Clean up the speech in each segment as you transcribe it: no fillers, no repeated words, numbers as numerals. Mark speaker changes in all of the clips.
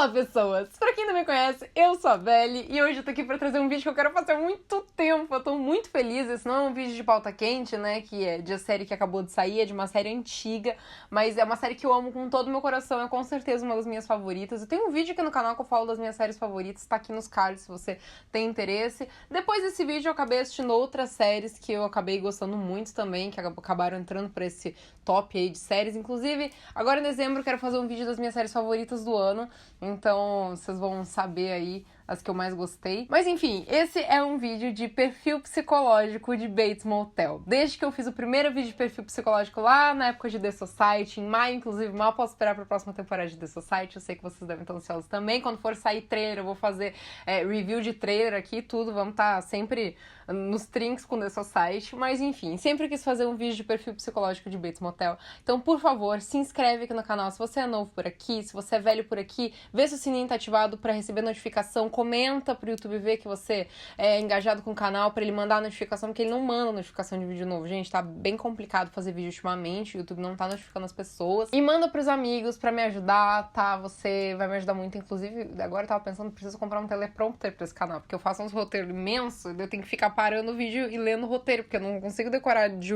Speaker 1: Olá, pessoas! Pra quem não me conhece, eu sou a Belle e hoje eu tô aqui pra trazer um vídeo que eu quero fazer há muito tempo. Eu tô muito feliz. Esse não é um vídeo de pauta quente, né? Que é de uma série que acabou de sair, é de uma série antiga, mas é uma série que eu amo com todo o meu coração. É com certeza uma das minhas favoritas. Eu tenho um vídeo aqui no canal que eu falo das minhas séries favoritas, tá aqui nos cards se você tem interesse. Depois desse vídeo eu acabei assistindo outras séries que eu acabei gostando muito também, que acabaram entrando pra esse top aí de séries. Inclusive, agora em dezembro eu quero fazer um vídeo das minhas séries favoritas do ano. Então, vocês vão saber aí as que eu mais gostei. Mas enfim, esse é um vídeo de perfil psicológico de Bates Motel. Desde que eu fiz o primeiro vídeo de perfil psicológico lá na época de The Society, em maio, inclusive, mal posso esperar pra próxima temporada de The Society. Eu sei que vocês devem estar ansiosos também. Quando for sair trailer, eu vou fazer review de trailer aqui e tudo. Vamos estar sempre nos trinks com The Society. Mas enfim, sempre quis fazer um vídeo de perfil psicológico de Bates Motel. Então, por favor, se inscreve aqui no canal se você é novo por aqui, se você é velho por aqui, vê se o sininho tá ativado pra receber notificação, comenta pro YouTube ver que você é engajado com o canal pra ele mandar a notificação, porque ele não manda notificação de vídeo novo. Gente, tá bem complicado fazer vídeo ultimamente, o YouTube não tá notificando as pessoas. E manda pros amigos pra me ajudar, tá? Você vai me ajudar muito, inclusive, agora eu tava pensando, preciso comprar um teleprompter pra esse canal, porque eu faço uns roteiros imensos, eu tenho que ficar parando o vídeo e lendo o roteiro, porque eu não consigo decorar de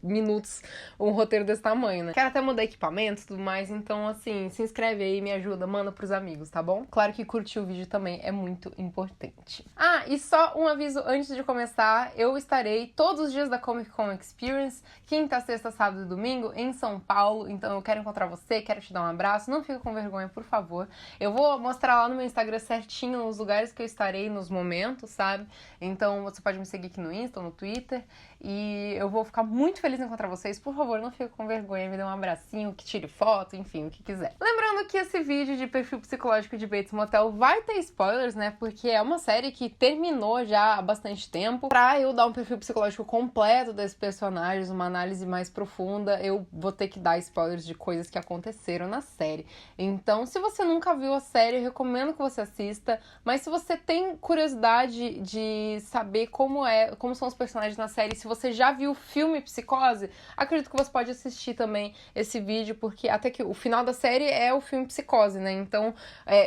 Speaker 1: minutos um roteiro desse tamanho, né? Quero até mudar equipamento e tudo mais, então, assim, se inscreve aí, me ajuda, manda pros amigos, tá bom? Claro que curtir o vídeo também é muito importante. Ah, e só um aviso antes de começar, eu estarei todos os dias da Comic Con Experience, quinta, sexta, sábado e domingo, em São Paulo, então eu quero encontrar você, quero te dar um abraço, não fica com vergonha, por favor. Eu vou mostrar lá no meu Instagram certinho os lugares que eu estarei nos momentos, sabe? Então você pode me seguir aqui no Insta ou no Twitter, e eu vou ficar muito feliz em encontrar vocês. Por favor, não fique com vergonha, me dê um abracinho, que tire foto, enfim, o que quiser. Lembrando que esse vídeo de perfil psicológico de Bates Motel vai ter spoilers, né? Porque é uma série que terminou já há bastante tempo. Pra eu dar um perfil psicológico completo desses personagens, uma análise mais profunda, eu vou ter que dar spoilers de coisas que aconteceram na série. Então, se você nunca viu a série, eu recomendo que você assista. Mas se você tem curiosidade de saber como são os personagens na série, se você já viu o filme Psicose, acredito que você pode assistir também esse vídeo, porque até que o final da série é o filme Psicose, né? Então,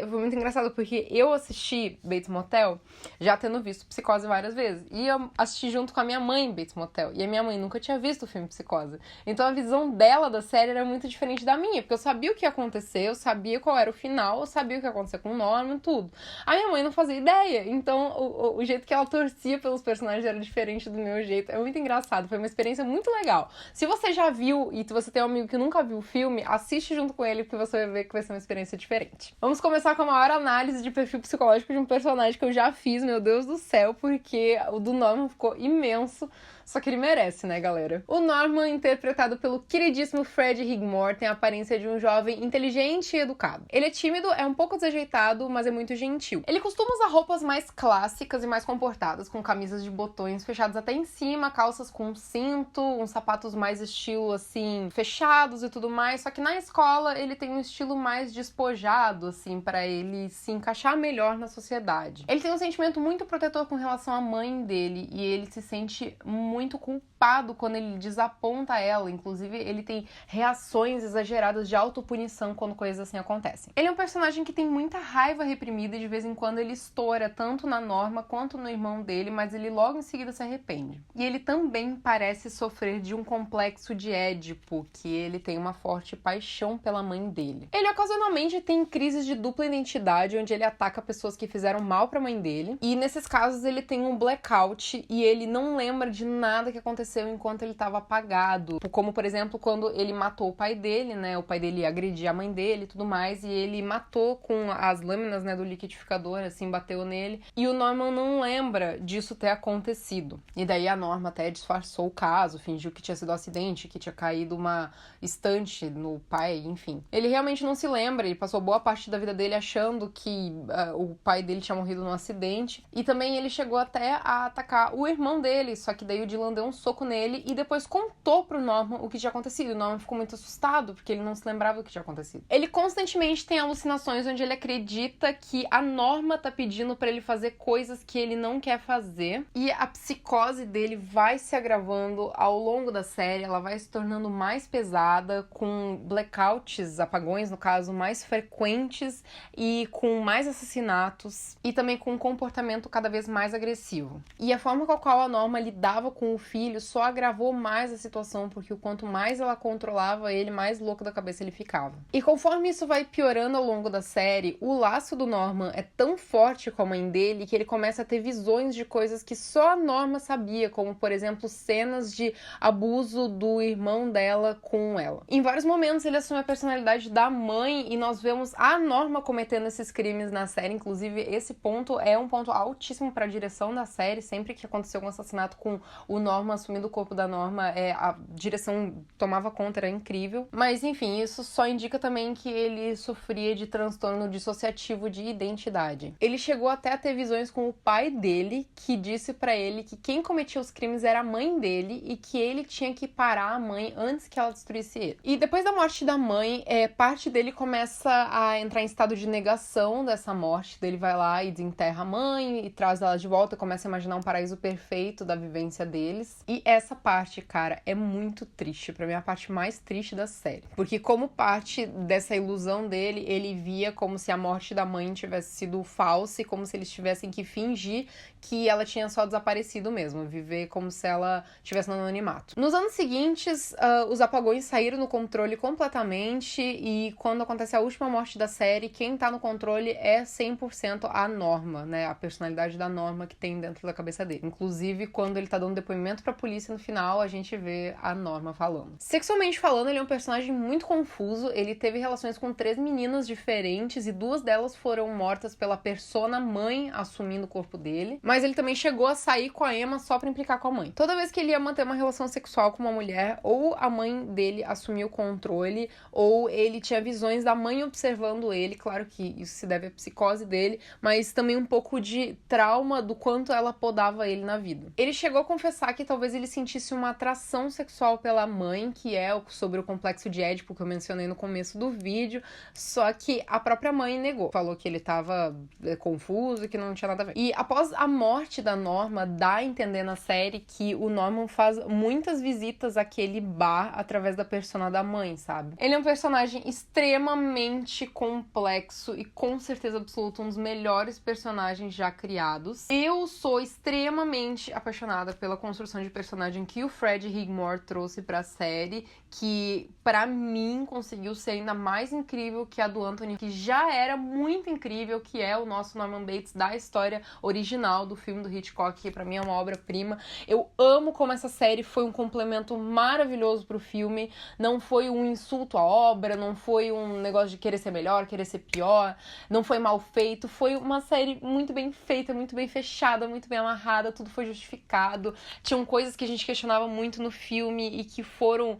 Speaker 1: foi muito engraçado, porque eu assisti Bates Motel já tendo visto Psicose várias vezes. E eu assisti junto com a minha mãe Bates Motel. E a minha mãe nunca tinha visto o filme Psicose. Então a visão dela da série era muito diferente da minha, porque eu sabia o que ia acontecer, eu sabia qual era o final, eu sabia o que ia acontecer com o Norman, tudo. A minha mãe não fazia ideia. Então o jeito que ela torcia pelos personagens era diferente do meu jeito. É muito engraçado, foi uma experiência muito legal. Se você já viu e você tem um amigo que nunca viu o filme, assiste junto com ele, porque você vai ver que vai ser uma experiência diferente. Vamos começar com a maior análise de perfil psicológico de um personagem que eu já fiz, meu Deus do céu, porque o do Norman ficou imenso. Só que ele merece, né, galera? O Norman, interpretado pelo queridíssimo Fred Highmore, tem a aparência de um jovem inteligente e educado. Ele é tímido, é um pouco desajeitado, mas é muito gentil. Ele costuma usar roupas mais clássicas e mais comportadas, com camisas de botões fechados até em cima, calças com cinto, uns sapatos mais estilo, assim, fechados e tudo mais. Só que na escola ele tem um estilo mais despojado, assim, pra ele se encaixar melhor na sociedade. Ele tem um sentimento muito protetor com relação à mãe dele, e ele se sente muito culpado quando ele desaponta ela. Inclusive, ele tem reações exageradas de autopunição quando coisas assim acontecem. Ele é um personagem que tem muita raiva reprimida e de vez em quando ele estoura tanto na Norma quanto no irmão dele, mas ele logo em seguida se arrepende. E ele também parece sofrer de um complexo de Édipo, que ele tem uma forte paixão pela mãe dele. Ele ocasionalmente tem crises de dupla identidade, onde ele ataca pessoas que fizeram mal pra mãe dele, e nesses casos ele tem um blackout e ele não lembra de nada que aconteceu enquanto ele estava apagado. Como, por exemplo, quando ele matou o pai dele, né? O pai dele agredia a mãe dele e tudo mais, e ele matou com as lâminas, né, do liquidificador, assim, bateu nele. E o Norman não lembra disso ter acontecido. E daí a Norma até disfarçou o caso, fingiu que tinha sido um acidente, que tinha caído uma estante no pai, enfim. Ele realmente não se lembra, ele passou boa parte da vida dele achando que o pai dele tinha morrido num acidente. E também ele chegou até a atacar o irmão dele, só que daí o Dylan deu um soco foco nele e depois contou pro Norman o que tinha acontecido. O Norman ficou muito assustado, porque ele não se lembrava do que tinha acontecido. Ele constantemente tem alucinações onde ele acredita que a Norma tá pedindo pra ele fazer coisas que ele não quer fazer. E a psicose dele vai se agravando ao longo da série, ela vai se tornando mais pesada, com blackouts, apagões no caso, mais frequentes e com mais assassinatos e também com um comportamento cada vez mais agressivo. E a forma com a qual a Norma lidava com o filho só agravou mais a situação, porque o quanto mais ela controlava ele, mais louco da cabeça ele ficava. E conforme isso vai piorando ao longo da série, o laço do Norman é tão forte com a mãe dele que ele começa a ter visões de coisas que só a Norma sabia, como, por exemplo, cenas de abuso do irmão dela com ela. Em vários momentos ele assume a personalidade da mãe e nós vemos a Norma cometendo esses crimes na série. Inclusive, esse ponto é um ponto altíssimo para a direção da série. Sempre que aconteceu um assassinato com o Norman assumindo o corpo da Norma, a direção tomava conta, era incrível. Mas, enfim, isso só indica também que ele sofria de transtorno dissociativo de identidade. Ele chegou até a ter visões com o pai dele, que disse pra ele que quem cometia os crimes era a mãe dele e que ele tinha que parar a mãe antes que ela destruísse ele. E depois da morte da mãe, parte dele começa a entrar em estado de negação dessa morte. Ele vai lá e desenterra a mãe e traz ela de volta, começa a imaginar um paraíso perfeito da vivência deles. E essa parte, cara, é muito triste. Pra mim é a parte mais triste da série. Porque como parte dessa ilusão dele, ele via como se a morte da mãe tivesse sido falsa e como se eles tivessem que fingir que ela tinha só desaparecido mesmo, viver como se ela estivesse no anonimato. Nos anos seguintes, os apagões saíram no controle completamente e quando acontece a última morte da série, quem tá no controle é 100% a Norma, né? A personalidade da Norma que tem dentro da cabeça dele. Inclusive, quando ele tá dando depoimento pra polícia no final, a gente vê a Norma falando. Sexualmente falando, ele é um personagem muito confuso. Ele teve relações com 3 meninas diferentes e 2 delas foram mortas pela persona mãe assumindo o corpo dele. Mas ele também chegou a sair com a Emma só pra implicar com a mãe. Toda vez que ele ia manter uma relação sexual com uma mulher, ou a mãe dele assumia o controle, ou ele tinha visões da mãe observando ele. Claro que isso se deve à psicose dele, mas também um pouco de trauma do quanto ela podava ele na vida. Ele chegou a confessar que talvez ele sentisse uma atração sexual pela mãe, que é sobre o complexo de Édipo que eu mencionei no começo do vídeo, só que a própria mãe negou. Falou que ele tava confuso e que não tinha nada a ver. E após a morte da Norma, dá a entender na série que o Norman faz muitas visitas àquele bar através da persona da mãe, sabe? Ele é um personagem extremamente complexo e com certeza absoluta um dos melhores personagens já criados. Eu sou extremamente apaixonada pela construção de personagem que o Fred Highmore trouxe pra série, que pra mim conseguiu ser ainda mais incrível que a do Anthony, que já era muito incrível, que é o nosso Norman Bates da história original do filme do Hitchcock, que pra mim é uma obra-prima. Eu amo como essa série foi um complemento maravilhoso pro filme, não foi um insulto à obra, não foi um negócio de querer ser melhor, querer ser pior, não foi mal feito, foi uma série muito bem feita, muito bem fechada, muito bem amarrada, tudo foi justificado. Tinham coisas que a gente questionava muito no filme e que foram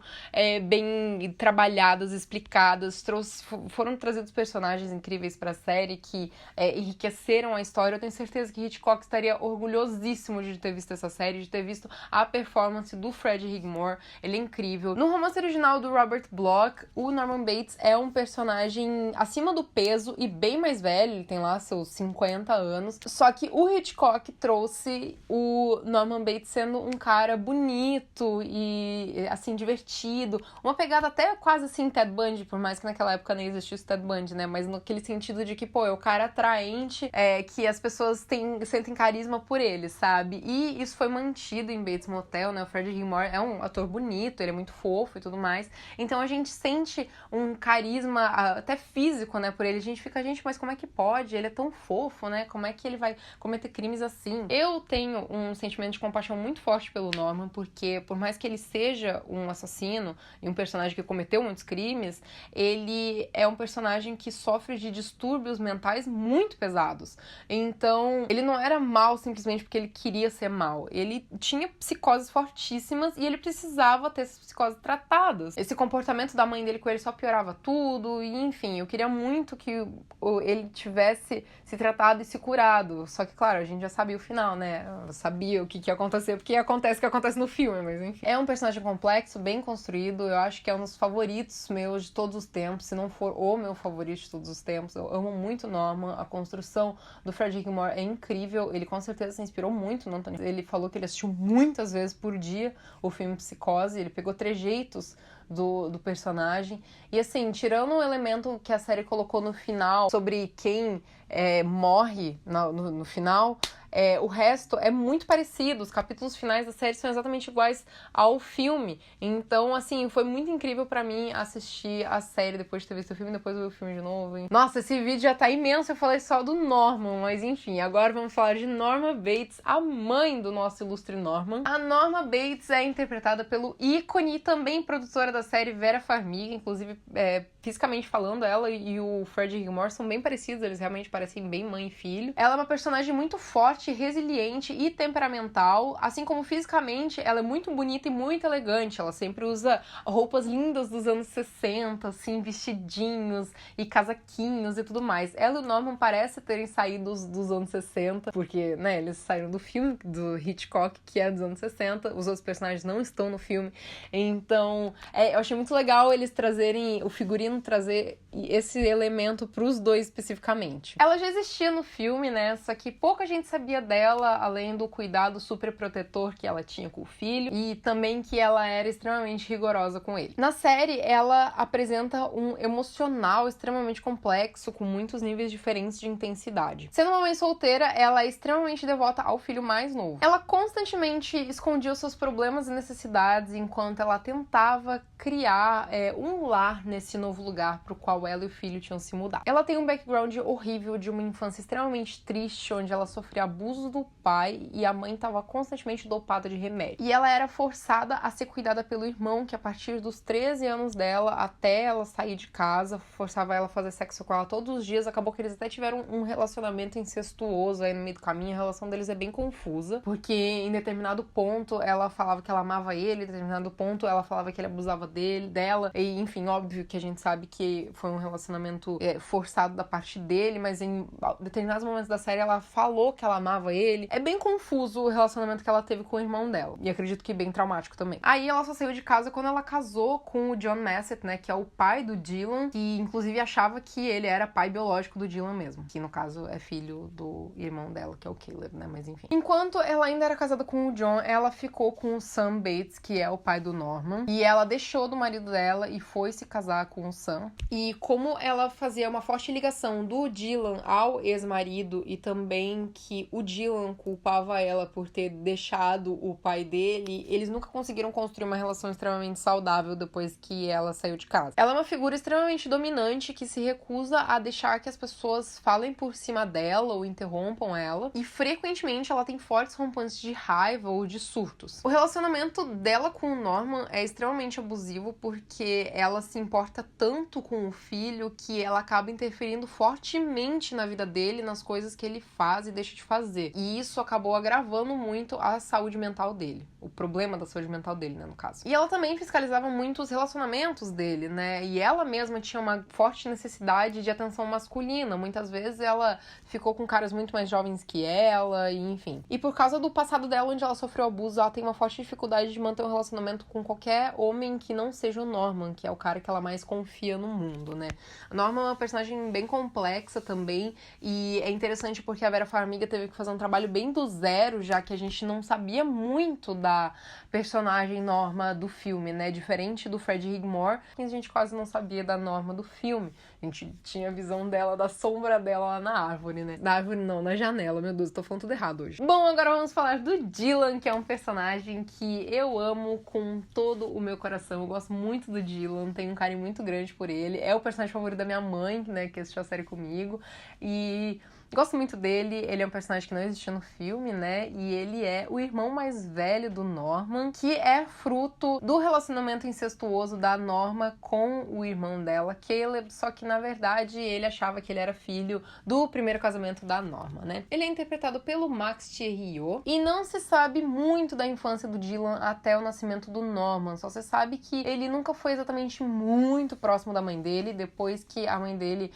Speaker 1: bem trabalhadas, explicadas, foram trazidos personagens incríveis pra série que enriqueceram a história. Eu tenho certeza que Hitchcock estaria orgulhosíssimo de ter visto essa série, de ter visto a performance do Fred Highmore. Ele é incrível. No romance original do Robert Bloch, o Norman Bates é um personagem acima do peso e bem mais velho, ele tem lá seus 50 anos, só que o Hitchcock trouxe o Norman Bates sendo um cara bonito e, assim, divertido, uma pegada até quase assim Ted Bundy, por mais que naquela época nem existisse Ted Bundy, né, mas naquele sentido de que, é o cara atraente, que as pessoas sentem carisma por ele, sabe? E isso foi mantido em Bates Motel, né? O Fred Highmore é um ator bonito, ele é muito fofo e tudo mais. Então a gente sente um carisma até físico, né, por ele. A gente fica, mas como é que pode? Ele é tão fofo, né? Como é que ele vai cometer crimes assim? Eu tenho um sentimento de compaixão muito forte pelo Norman, porque por mais que ele seja um assassino, e um personagem que cometeu muitos crimes, ele é um personagem que sofre de distúrbios mentais muito pesados. Então, ele não era mal simplesmente porque ele queria ser mal. Ele tinha psicoses fortíssimas e ele precisava ter essas psicoses tratadas. Esse comportamento da mãe dele com ele só piorava tudo, e enfim, eu queria muito que ele tivesse se tratado e se curado. Só que, claro, a gente já sabia o final, né? Eu sabia o que ia acontecer, porque acontece o que acontece no filme, mas enfim. É um personagem complexo, bem construído, eu acho que é um dos favoritos meus de todos os tempos, se não for o meu favorito de todos os tempos. Eu amo muito Norman, a construção do Fred Hickmore é incrível, ele com certeza se inspirou muito no Anthony. Ele falou que ele assistiu muitas vezes por dia o filme Psicose, ele pegou trejeitos do personagem. E assim, tirando o elemento que a série colocou no final sobre quem morre no final, o resto é muito parecido. Os capítulos finais da série são exatamente iguais ao filme. Então, assim, foi muito incrível pra mim assistir a série depois de ter visto o filme, depois ver o filme de novo. Nossa, esse vídeo já tá imenso, eu falei só do Norman, mas enfim, agora vamos falar de Norma Bates, a mãe do nosso ilustre Norman. A Norma Bates é interpretada pelo ícone e também produtora da série Vera Farmiga, inclusive, fisicamente falando, ela e o Fred Hickmore são bem parecidos, eles realmente parecem bem mãe e filho. Ela é uma personagem muito forte, resiliente e temperamental, assim como fisicamente ela é muito bonita e muito elegante. Ela sempre usa roupas lindas dos anos 60, assim, vestidinhos e casaquinhos e tudo mais. Ela e o Norman parecem terem saído dos anos 60, porque, né, eles saíram do filme do Hitchcock, que é dos anos 60, os outros personagens não estão no filme, então eu achei muito legal eles trazerem, o figurino trazer esse elemento pros dois especificamente. Ela já existia no filme, né, só que pouca gente sabia dela, além do cuidado super protetor que ela tinha com o filho, e também que ela era extremamente rigorosa com ele. Na série, ela apresenta um emocional extremamente complexo, com muitos níveis diferentes de intensidade. Sendo uma mãe solteira, ela é extremamente devota ao filho mais novo. Ela constantemente escondia os seus problemas e necessidades enquanto ela tentava criar um lar nesse novo lugar pro qual ela e o filho tinham se mudado. Ela tem um background horrível de uma infância extremamente triste, onde ela sofria abuso do pai e a mãe estava constantemente dopada de remédio. E ela era forçada a ser cuidada pelo irmão, que a partir dos 13 anos dela, até ela sair de casa, forçava ela a fazer sexo com ela todos os dias. Acabou que eles até tiveram um relacionamento incestuoso aí no meio do caminho. A relação deles é bem confusa, porque em determinado ponto ela falava que ela amava ele, em determinado ponto ela falava que ele abusava dela, e enfim, óbvio que a gente sabe que foi um relacionamento forçado da parte dele, mas em determinados momentos da série ela falou que ela amava ele. É bem confuso o relacionamento que ela teve com o irmão dela, e acredito que bem traumático também. Aí ela só saiu de casa quando ela casou com o John Massett, né, que é o pai do Dylan, que inclusive achava que ele era pai biológico do Dylan mesmo, que no caso é filho do irmão dela, que é o Caleb, né, mas enfim. Enquanto ela ainda era casada com o John, ela ficou com o Sam Bates, que é o pai do Norman, e ela deixou do marido dela e foi se casar com o Sam. E como ela fazia uma forte ligação do Dylan ao ex-marido e também que o Dylan culpava ela por ter deixado o pai dele, eles nunca conseguiram construir uma relação extremamente saudável depois que ela saiu de casa. Ela é uma figura extremamente dominante que se recusa a deixar que as pessoas falem por cima dela ou interrompam ela, e frequentemente ela tem fortes rompantes de raiva ou de surtos. O relacionamento dela com o Norman é extremamente abusivo porque ela se importa tanto com o filho que ela acaba interferindo fortemente na vida dele, nas coisas que ele faz e deixa de fazer. E isso acabou agravando muito a saúde mental dele. O problema da saúde mental dele, né, no caso. E ela também fiscalizava muito os relacionamentos dele, né? E ela mesma tinha uma forte necessidade de atenção masculina. Muitas vezes ela ficou com caras muito mais jovens que ela, e enfim. E por causa do passado dela, onde ela sofreu abuso, ela tem uma forte dificuldade de manter um relacionamento com qualquer homem que não seja o Norman, que é o cara que ela mais confia no mundo, né? A Norman é uma personagem bem complexa também, e é interessante porque a Vera Farmiga teve que fazer um trabalho bem do zero, já que a gente não sabia muito da personagem Norma do filme, né? Diferente do Fred Hickmore, a gente quase não sabia da Norma do filme. A gente tinha a visão dela, da sombra dela lá na árvore, né? Na árvore não, na janela. Meu Deus, tô falando tudo errado hoje. Bom, agora vamos falar do Dylan, que é um personagem que eu amo com todo o meu coração. Eu gosto muito do Dylan, tenho um carinho muito grande por ele. É o personagem favorito da minha mãe, né, que assistiu a série comigo. E Gosto muito dele, ele é um personagem que não existiu no filme, né? E ele é o irmão mais velho do Norman, que é fruto do relacionamento incestuoso da Norma com o irmão dela, Caleb, só que na verdade ele achava que ele era filho do primeiro casamento da Norma, né? Ele é interpretado pelo Max Thierriot e não se sabe muito da infância do Dylan até o nascimento do Norman, só se sabe que ele nunca foi exatamente muito próximo da mãe dele. Depois que a mãe dele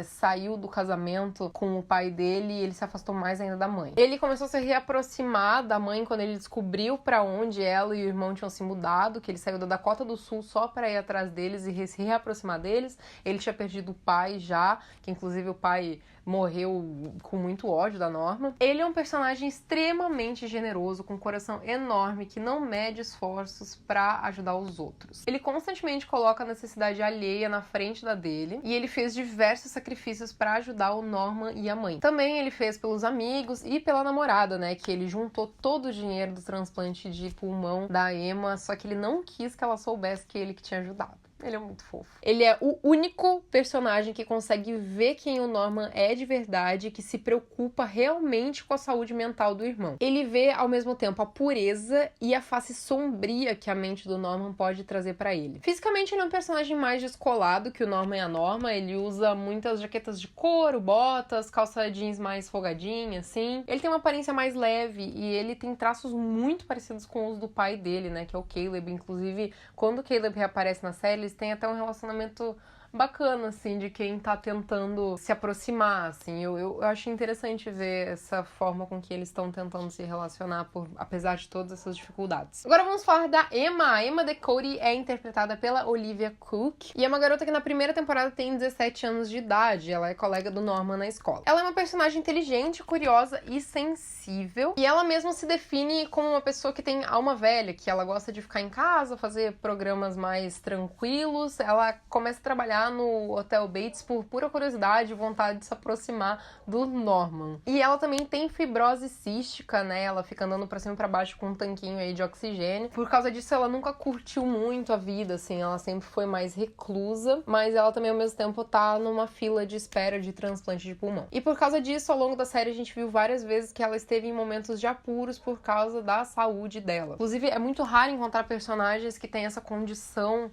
Speaker 1: saiu do casamento com o pai dele, ele se afastou mais ainda da mãe. Ele começou a se reaproximar da mãe quando ele descobriu pra onde ela e o irmão tinham se mudado, que ele saiu da Dakota do Sul só pra ir atrás deles e se reaproximar deles. Ele tinha perdido o pai já, que inclusive o pai morreu com muito ódio da Norma. Ele é um personagem extremamente generoso, com um coração enorme, que não mede esforços pra ajudar os outros. Ele constantemente coloca a necessidade alheia na frente da dele, e ele fez diversos sacrifícios pra ajudar o Norman e a mãe. Também ele fez pelos amigos e pela namorada, né, que ele juntou todo o dinheiro do transplante de pulmão da Emma, só que ele não quis que ela soubesse que ele que tinha ajudado. Ele é muito fofo. Ele é o único personagem que consegue ver quem o Norman é de verdade, que se preocupa realmente com a saúde mental do irmão. Ele vê, ao mesmo tempo, a pureza e a face sombria que a mente do Norman pode trazer pra ele. Fisicamente, ele é um personagem mais descolado que o Norman e a Norma. Ele usa muitas jaquetas de couro, botas, calça jeans mais folgadinha, assim. Ele tem uma aparência mais leve e ele tem traços muito parecidos com os do pai dele, né, que é o Caleb. Inclusive, quando o Caleb reaparece na série, eles têm até um relacionamento bacana, assim, de quem tá tentando se aproximar, assim. Eu acho interessante ver essa forma com que eles estão tentando se relacionar, apesar de todas essas dificuldades. Agora vamos falar da Emma. A Emma DeCody é interpretada pela Olivia Cook e é uma garota que na primeira temporada tem 17 anos de idade. Ela é colega do Norman na escola. Ela é uma personagem inteligente, curiosa e sensível, e ela mesma se define como uma pessoa que tem alma velha, que ela gosta de ficar em casa, fazer programas mais tranquilos. Ela começa a trabalhar no Hotel Bates por pura curiosidade e vontade de se aproximar do Norman. E ela também tem fibrose cística, né? Ela fica andando pra cima e pra baixo com um tanquinho aí de oxigênio. Por causa disso, ela nunca curtiu muito a vida, assim. Ela sempre foi mais reclusa, mas ela também, ao mesmo tempo, tá numa fila de espera de transplante de pulmão. E por causa disso, ao longo da série, a gente viu várias vezes que ela esteve em momentos de apuros por causa da saúde dela. Inclusive, é muito raro encontrar personagens que têm essa condição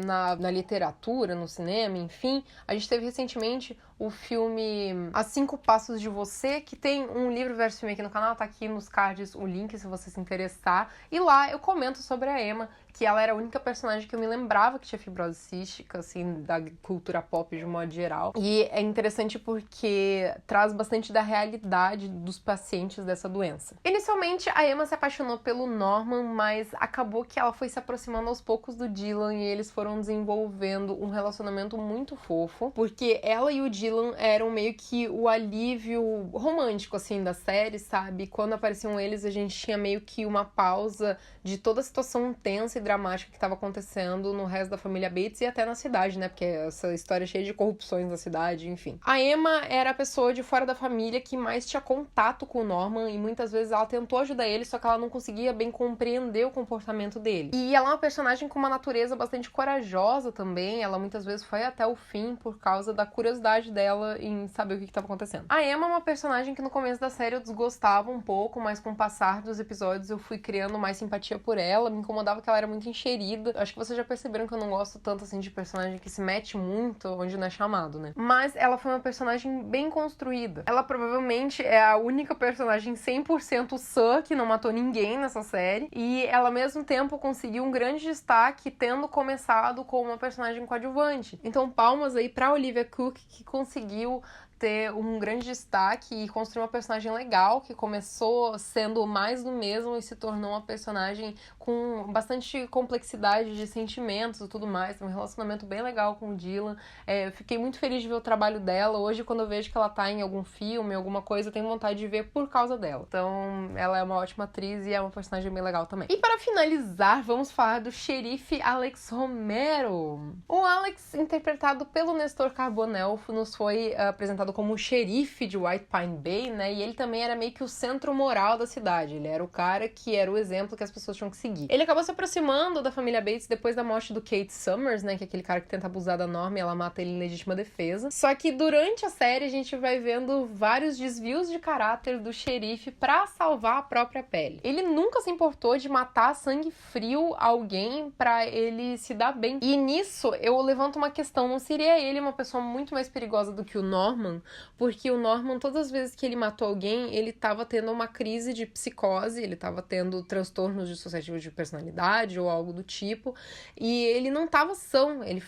Speaker 1: na literatura, no cinema, enfim. A gente teve recentemente o filme A 5 Passos de Você, que tem um livro versus filme aqui no canal, tá aqui nos cards o link se você se interessar. E lá eu comento sobre a Emma, que ela era a única personagem que eu me lembrava que tinha fibrose cística, assim, da cultura pop de um modo geral. E é interessante porque traz bastante da realidade dos pacientes dessa doença. Inicialmente, a Emma se apaixonou pelo Norman, mas acabou que ela foi se aproximando aos poucos do Dylan e eles foram desenvolvendo um relacionamento muito fofo, porque ela e o Dylan eram meio que o alívio romântico, assim, da série, sabe? Quando apareciam eles, a gente tinha meio que uma pausa de toda a situação tensa e dramática que estava acontecendo no resto da família Bates e até na cidade, né? Porque essa história é cheia de corrupções na cidade, enfim. A Emma era a pessoa de fora da família que mais tinha contato com o Norman e muitas vezes ela tentou ajudar ele, só que ela não conseguia bem compreender o comportamento dele. E ela é uma personagem com uma natureza bastante corajosa também. Ela muitas vezes foi até o fim por causa da curiosidade dela em saber o que estava acontecendo. A Emma é uma personagem que no começo da série eu desgostava um pouco, mas com o passar dos episódios eu fui criando mais simpatia por ela. Me incomodava que ela era muito enxerida. Acho que vocês já perceberam que eu não gosto tanto assim de personagem que se mete muito onde não é chamado, né? Mas ela foi uma personagem bem construída. Ela provavelmente é a única personagem 100% sã que não matou ninguém nessa série. E ela ao mesmo tempo conseguiu um grande destaque tendo começado como uma personagem coadjuvante. Então palmas aí pra Olivia Cook, que conseguiu ter um grande destaque e construir uma personagem legal, que começou sendo mais do mesmo e se tornou uma personagem com bastante complexidade de sentimentos e tudo mais, um relacionamento bem legal com o Dylan. Eu fiquei muito feliz de ver o trabalho dela. Hoje, quando eu vejo que ela tá em algum filme, alguma coisa, eu tenho vontade de ver por causa dela. Então, ela é uma ótima atriz e é uma personagem bem legal também. E para finalizar, vamos falar do xerife Alex Romero. O Alex, interpretado pelo Nestor Carbonell, nos foi apresentado apresentado como o xerife de White Pine Bay, né? E ele também era meio que o centro moral da cidade. Ele era o cara que era o exemplo que as pessoas tinham que seguir. Ele acabou se aproximando da família Bates depois da morte do Kate Summers, né? Que é aquele cara que tenta abusar da Norma e ela mata ele em legítima defesa. Só que durante a série a gente vai vendo vários desvios de caráter do xerife pra salvar a própria pele. Ele nunca se importou de matar a sangue frio alguém pra ele se dar bem. E nisso eu levanto uma questão, não seria ele uma pessoa muito mais perigosa do que o Norman? Porque o Norman, todas as vezes que ele matou alguém, ele tava tendo uma crise de psicose, ele tava tendo transtornos dissociativos de personalidade ou algo do tipo, e ele não tava são, ele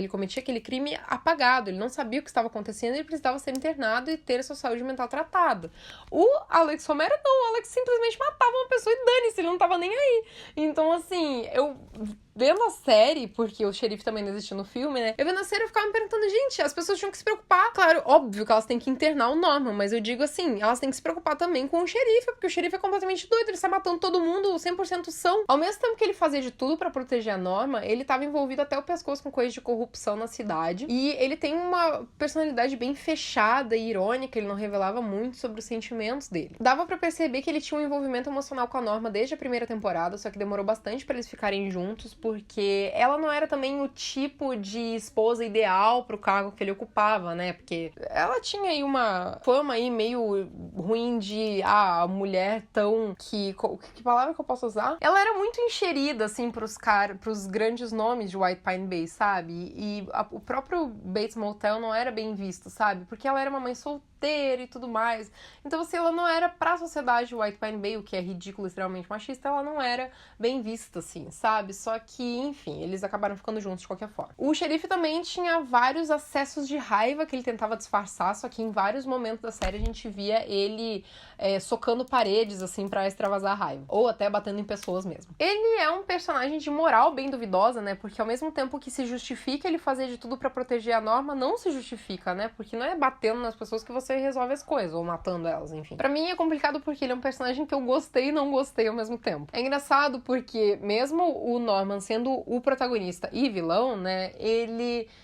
Speaker 1: cometia aquele crime apagado, ele não sabia o que estava acontecendo, ele precisava ser internado e ter a sua saúde mental tratada. O Alex Romero não, o Alex simplesmente matava uma pessoa e dane-se, ele não tava nem aí. Então, assim, eu vendo a série, porque o xerife também não existe no filme, né? Eu vendo a série, eu ficava me perguntando, gente, as pessoas tinham que se preocupar. Claro, óbvio que elas têm que internar o Norman, mas eu digo assim, elas têm que se preocupar também com o xerife, porque o xerife é completamente doido, ele está matando todo mundo 100% são. Ao mesmo tempo que ele fazia de tudo pra proteger a Norma, ele tava envolvido até o pescoço com coisas de corrupção na cidade. E ele tem uma personalidade bem fechada e irônica, ele não revelava muito sobre os sentimentos dele. Dava pra perceber que ele tinha um envolvimento emocional com a Norma desde a primeira temporada, só que demorou bastante pra eles ficarem juntos, porque ela não era também o tipo de esposa ideal pro cargo que ele ocupava, né? Porque ela tinha aí uma fama aí meio ruim de a mulher tão que palavra que eu posso usar? Ela era muito enxerida assim pros grandes nomes de White Pine Bay, sabe? E o próprio Bates Motel não era bem visto, sabe? Porque ela era uma mãe solteira e tudo mais. Então, assim, ela não era pra sociedade White Pine Bay, o que é ridículo, extremamente machista, ela não era bem vista, assim, sabe? Só que, enfim, eles acabaram ficando juntos de qualquer forma. O xerife também tinha vários acessos de raiva que ele tentava disfarçar, só que em vários momentos da série a gente via ele socando paredes, assim, pra extravasar a raiva. Ou até batendo em pessoas mesmo. Ele é um personagem de moral bem duvidosa, né? Porque ao mesmo tempo que se justifica ele fazer de tudo pra proteger a Norma, não se justifica, né? Porque não é batendo nas pessoas que você resolve as coisas, ou matando elas, enfim. Pra mim é complicado porque ele é um personagem que eu gostei e não gostei ao mesmo tempo. É engraçado porque mesmo o Norman sendo o protagonista e vilão, né?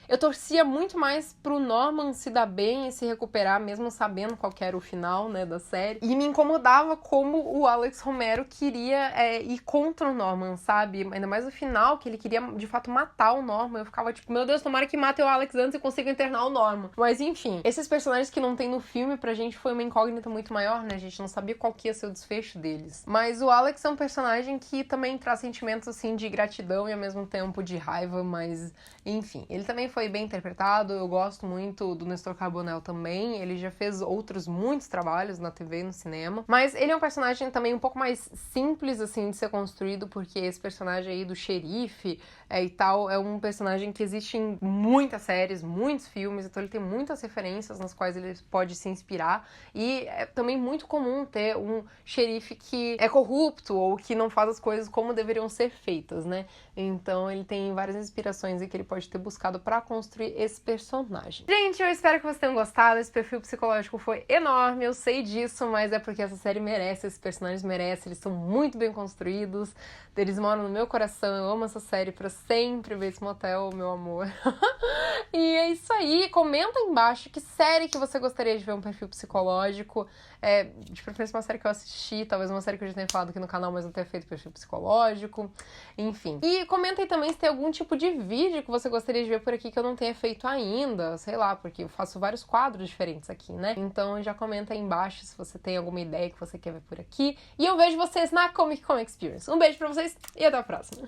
Speaker 1: Eu torcia muito mais pro Norman se dar bem e se recuperar, mesmo sabendo qual que era o final, né, da série. E me incomodava como o Alex Romero queria ir contra o Norman, sabe? Ainda mais no final, que ele queria, de fato, matar o Norman. Eu ficava tipo, meu Deus, tomara que matem o Alex antes e consiga internar o Norman. Mas, enfim, esses personagens que não tem no filme, pra gente foi uma incógnita muito maior, né? A gente não sabia qual que ia ser o desfecho deles. Mas o Alex é um personagem que também traz sentimentos, assim, de gratidão e ao mesmo tempo de raiva, mas, enfim. Ele também foi bem interpretado, eu gosto muito do Nestor Carbonell também. Ele já fez outros muitos trabalhos na TV e no cinema. Mas ele é um personagem também um pouco mais simples, assim, de ser construído, porque esse personagem aí do xerife e tal, é um personagem que existe em muitas séries, muitos filmes, então ele tem muitas referências nas quais ele pode se inspirar, e é também muito comum ter um xerife que é corrupto ou que não faz as coisas como deveriam ser feitas, né? Então ele tem várias inspirações que ele pode ter buscado pra construir esse personagem. Gente, eu espero que vocês tenham gostado, esse perfil psicológico foi enorme, eu sei disso, mas é porque essa série merece, esses personagens merecem, eles são muito bem construídos, eles moram no meu coração, eu amo essa série pra sempre, Bates Motel, meu amor. E é isso aí, comenta aí embaixo que série que você gostaria de ver um perfil psicológico, de preferência uma série que eu assisti, talvez uma série que eu já tenha falado aqui no canal, mas não tenha feito perfil psicológico, enfim. E comenta aí também se tem algum tipo de vídeo que você gostaria de ver por aqui que eu não tenha feito ainda, sei lá, porque eu faço vários quadros diferentes aqui, né? Então já comenta aí embaixo se você tem alguma ideia que você quer ver por aqui, e eu vejo vocês na Comic Con Experience. Um beijo pra vocês e até a próxima!